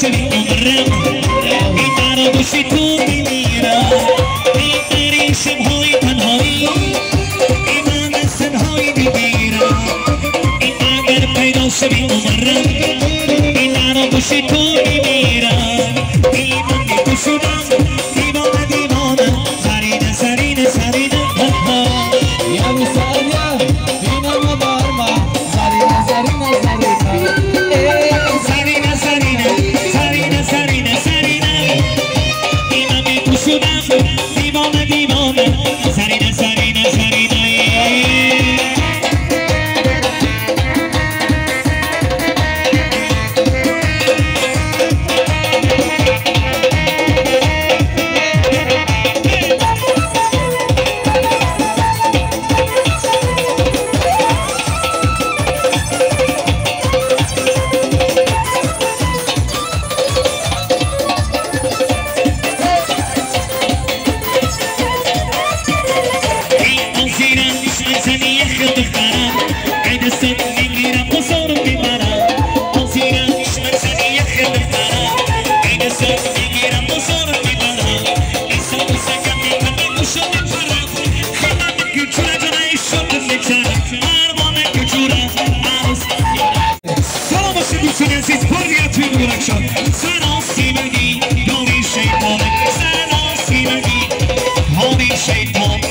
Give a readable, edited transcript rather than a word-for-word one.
شبی عمرم این مرا باشی تو میمیرم این داری شبهای تنهایی این من از تنهایی میگیرم این اگر پیدا شبی عمرم این مرا باشی تو میمیرم این من میکشونم دیوانه دیوانه سرینه سرینه سرینه یا میسالیا دینم بارما زرینه زرینه زرینه سرینه سرینه سرینه این من میکشونم دیوانه دیوانه سرینه سرینه سرینه Shade